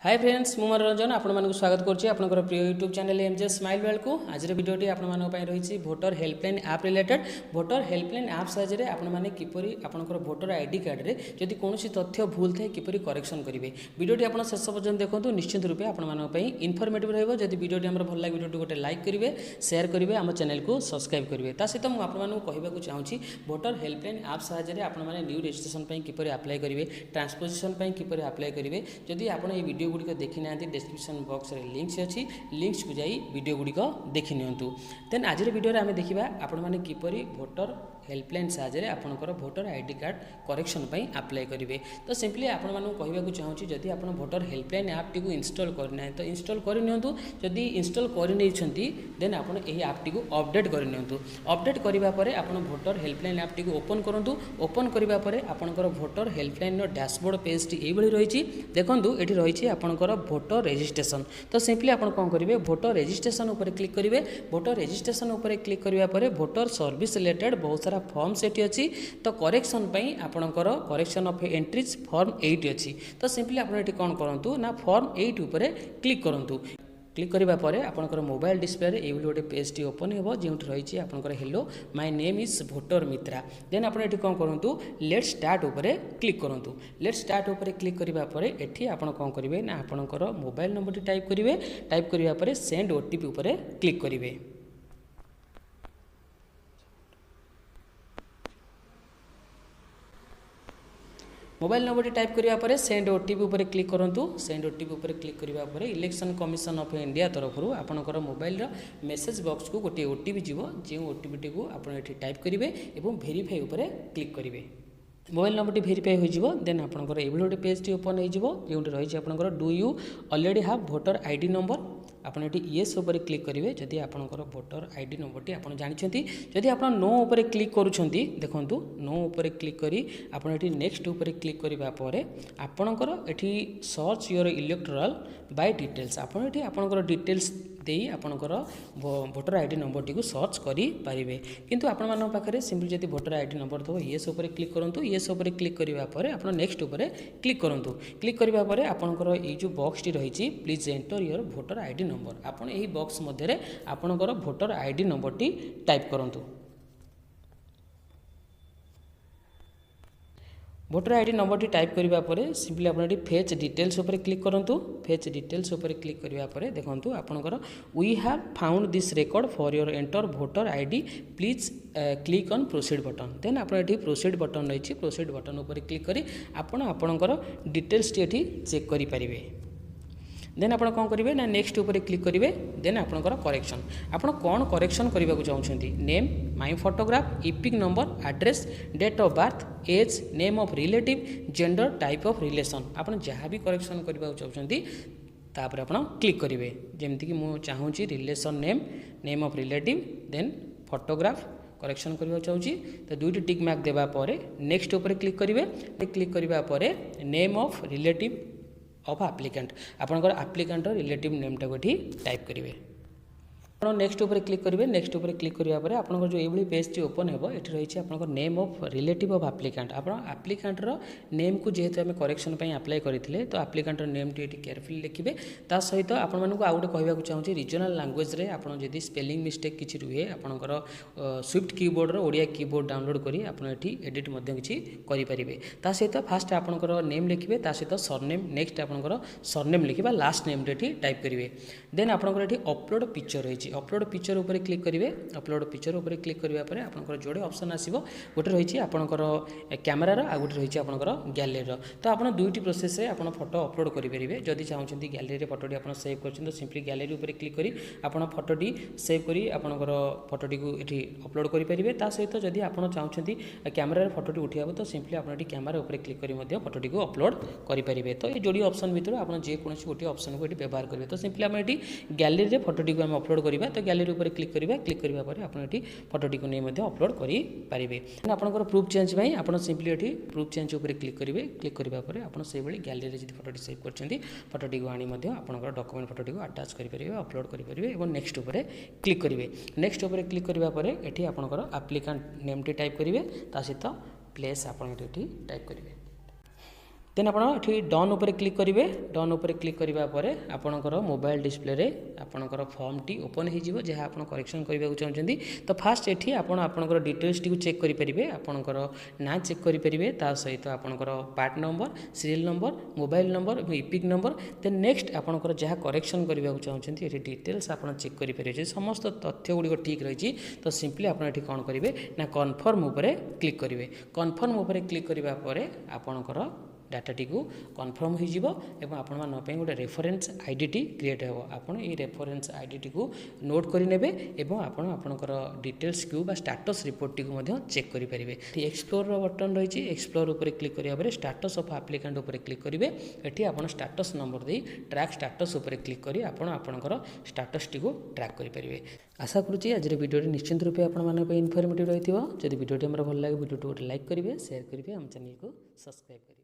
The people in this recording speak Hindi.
हाय फ्रेंड्स मु मनोरंजन आपण मानक स्वागत करछि आपनकर प्रिय यूट्यूब चैनल MjSmileWorld को आज वीडियोटी आपण मानक पय रहिछि voter helpline app related voter helpline app साहाय्य आपण माने किपरि आपनकर वोटर आईडी कार्ड रे जदि कोनोसी तथ्य भूल थाए किपरि करेक्शन करिवे वीडियोटी आपण शेष पर्यंत देखंतु निश्चित रूपे आपण मानक पय इन्फॉर्मेटिव रहइबो जदि वीडियोटी हमर भल लागे वीडियोटी गोटे लाइक करिवे शेयर करिवे हम चैनल को सब्सक्राइब करिवे ता सहित मु आपण मानक कहबा को चाहूछि वोटर हेल्पलाइन ऐप साहाय्य आपण माने न्यू रजिस्ट्रेशन पय किपरि अप्लाई करिवे ट्रांसपोजिशन पय किपरि अप्लाई करिवे जदि आपण ए वीडियो गुडी देखि ना डिस्क्रिप्शन बॉक्स रे लिंक्स अछि लिंक्स को जाई वीडियो गुडी को देखि नियंतु देन आज रे वीडियो रे हमें देखिबा आपण माने किपरि वोटर हेल्पलाइन साहाय्य आपनकर वोटर आईडी कार्ड करेक्शन पई अप्लाई करिवे तो सिंपली आपण मानु कहबा को चाहूची जदि आपण वोटर हेल्पलाइन ऐप टी को इंस्टॉल करना है तो इंस्टॉल करि नियंतु जदि इंस्टॉल करि नै छंती देन आपण एही ऐप टी को अपडेट करि नियंतु अपडेट करिबा परे आपण वोटर हेल्पलाइन ऐप टी को ओपन करंतु ओपन करिबा परे आपनकर वोटर हेल्पलाइन नो डैशबोर्ड पेज टी एई भली रहिछि देखंतु एठी रहिछि आपनकर वोटर रजिस्ट्रेशन तो सिंपली आपण कोन करिवे वोटर रजिस्ट्रेशन ऊपर क्लिक करिवे वोटर रजिस्ट्रेशन ऊपर क्लिक करिवा परे वोटर सर्विस रिलेटेड बहुत सारा फॉर्म सेठी अछि तो करेक्शन पई आपनकर करेक्शन ऑफ एंट्रीज फॉर्म 8 अछि तो सिंपली आपण एठी कोन करंतु ना फॉर्म 8 ऊपर क्लिक करंतु क्लिक करिबा परे आपनकर मोबाइल डिस्प्ले रे एवली गोटे पेज टी ओपन हेबो जेउठ रहिछि आपनकर hello my name is voter Mitra then आपण एठी कोन करंतु लेट्स स्टार्ट ऊपर क्लिक करंतु लेट्स स्टार्ट ऊपर क्लिक करिबा परे एठी आपण कोन करिवे ना आपनकर मोबाइल नंबर टी टाइप करिबा परे सेंड ओटीपी ऊपर क्लिक करिवे मोबाइल नंबर टाइप करिया परे सेंड ओटीपी ऊपर क्लिक करंतु सेंड ओटीपी ऊपर क्लिक करिया परे इलेक्शन कमिशन ऑफ इंडिया तरफरु आपनकर मोबाइल रो मेसेज बॉक्स को गोटे ओटीपी जीवो जे ओटीपी टी को आपण एठी टाइप करिवे एवं वेरीफाई ऊपर क्लिक करिवे मोबाइल नंबर टी वेरीफाई हो जिवो देन आपनकर एवली गोटे पेज टी ओपन हो जिवो जेउठी रहिछि आपनकर do you already have voter ID number आपण एठी येस ऊपर क्लिक करिवे जदि आपनकर वोटर आईडी नंबर टी आपण जानिछंती जदि आपण नो ऊपर क्लिक करूछंती देखंतु नो ऊपर क्लिक करी आपण एठी नेक्स्ट ऊपर क्लिक करिबा परे आपनकर एठी search your electoral by details आपण एठी आपनकर डिटेल्स देई आपनकर वोटर आईडी नंबर टी को सर्च करी पारिबे किंतु आपण मानन पाखरे सिंपल जदि वोटर आईडी नंबर तो येस ऊपर क्लिक करंतु येस ऊपर क्लिक करिबा परे आपण नेक्स्ट ऊपर क्लिक करंतु क्लिक करिबा परे आपनकर ए जो बॉक्स टी रहिछि please enter your voter ID number आपण एही बॉक्स मध्ये रे आपनकर वोटर आईडी नंबर टी टाइप करंतु वोटर आईडी नंबर टी टाइप करिबा परे सिंपली आपण एटी फेच डिटेल्स ऊपर क्लिक करंतु फेच डिटेल्स ऊपर क्लिक करिबा परे देखंतु आपनकर we have found this record for your enter voter ID please click on proceed button then आपण एटी प्रोसीड बटन रहिछि प्रोसीड बटन ऊपर क्लिक करी आपण आपनकर डिटेल्स टी एटी चेक करि परिबे देन आपण कोन करिवे ना नेक्स्ट ऊपर क्लिक करिवे देन आपनकर करेक्शन आपण कोन करेक्शन करबा को चाहउछंती name my photograph EPIC number address date of birth age name of relative gender type of relation आपण जहां भी करेक्शन करबा को चाहउछंती तापर आपण क्लिक करिवे जेमति कि मु चाहूची relation name name of relative then photograph correction करबा चाहूची तो दुईटी टिक मार्क देबा परे नेक्स्ट ऊपर क्लिक करिवे क्लिक करबा परे name of relative of applicant आपनकर एप्लिकेंट रिलेटिव नेम टा गोठी टाइप करिवे आपण नेक्स्ट ऊपर क्लिक करिवे नेक्स्ट ऊपर क्लिक करिया परे आपनकर जो एवली पेज टी ओपन हेबो एठी रहिछि आपनकर name of relative of applicant आपण एप्लिकेंट रो नेम को जेहेतु हमें करेक्शन पई अप्लाई करथिले तो एप्लिकेंट रो नेम टी एठी केयरफुली लिखिबे ता सहित आपण मानको आ गुटे कहबा को चाहूची रीजनल लैंग्वेज रे आपण जदी स्पेलिंग मिस्टेक किछि रुहे आपनकर स्विफ्ट कीबोर्ड रो ओडिया कीबोर्ड डाउनलोड करी आपण एठी एडिट मध्ये किछि करि परिबे ता सहित फास्ट आपनकर नेम लिखिबे ता सहित सरनेम नेक्स्ट आपनकर सरनेम लिखिबा लास्ट नेम रेठी टाइप करिवे देन आपनकर एठी अपलोड पिक्चर रहिछि अपलोड पिक्चर ऊपर क्लिक करिवे अपलोड पिक्चर ऊपर क्लिक करिवा परे आपनकर जोडे ऑप्शन आसीबो गोटे रहिछि आपनकर कैमरा रो आ गोटे रहिछि आपनकर गैलरी रो तो आपण दुईटी प्रोसेस रे आपण फोटो अपलोड करि परिबे जदि चाहउछन्ती गैलरी रे फोटोटी आपण सेव करछन तो सिंपली गैलरी ऊपर क्लिक करी आपण फोटोटी सेव करी आपनकर फोटोटी को एठी अपलोड करि परिबे ता सहित जदि आपण चाहउछन्ती कैमरा रे फोटोटी उठियाबो तो सिंपली आपण एठी कैमरा ऊपर क्लिक करी मध्ये फोटोटी को अपलोड करि परिबे तो ए जोडी ऑप्शन भितर आपण जे कोनोसी गोटे ऑप्शन को एठी व्यवहार करिवे तो सिंपली आपण एठी गैलरी रे फोटोटी को हम अपलोड करिबा तो गैलरी ऊपर क्लिक करिबा परे आपण एठी फोटोटी को नै मध्ये अपलोड करि परिबे आपनकर प्रूफ चेंज भाई आपण सिंपली एठी प्रूफ चेंज ऊपर क्लिक करिवे क्लिक करिबा परे आपण सेहि बळी गैलरी रे जदी फोटोटी सेव करछन्ती फोटोटी को आनी मध्ये आपनकर डॉक्यूमेंट फोटोटी को अटैच करि परिबे अपलोड करि परिबे एवं नेक्स्ट ऊपर क्लिक करिवे नेक्स्ट ऊपर क्लिक करिबा परे एठी आपनकर एप्लिकेंट नेम टी टाइप करिवे ता सहित प्लेस आपण एठी टाइप करिवे देन आप डन उपर क्लिक करेंगे। डन उपर क्लिक करने पर आपणकर मोबाइल डिस्प्ले आपणकर फॉर्म टी ओपन हो जहाँ आप करेक्शन करने चाहते। तो फास्ट ये आपणकर डिटेल्स टी चेक करेंगे। आपणकर ना चेक करेंगे ता सहित आपणकर part number, serial number, mobile number और इपिक नंबर। देन नेक्स्ट आपणकर जहाँ करेक्शन करने चाहते ये डिटेल्स आप चेक करेंगे। समस्त तथ्य गुड़िक ठीक रही तो सिंपली आप कौन करेंगे ना कन्फर्म उपर क्लिक करेंगे। कन्फर्म उपर क्लिक करने पर आपणकर डाटाटी को कन्फर्म हो आपण गोटे रेफरेन्स आईडी टी क्रिएट हो। आपड़ ये रेफरेन्स आईडी टी को नोट करेंगे और आपणकर डिटेल्स क्यू बा स्टाटस रिपोर्ट टी को चेक करेंगे। एक्सप्लोर बटन रही एक्सप्लोर उपर क्लिक करा स्टाटस ऑफ एप्लिकेंट उपर क्लिक करेंगे। ये आप स्टाटस नंबर दे ट्रैक स्टाटस उपर क्लिक करी आपणकर स्टाटस टी को ट्रैक करेंगे। आशा करुँच आज वीडियो निश्चित रूपे आप इनफर्मेटिव रही। जब वीडियो आम भल लगे वीडियो गोटे लाइक करेंगे, शेयर करेंगे, आम चैनल को सब्सक्राइब करेंगे।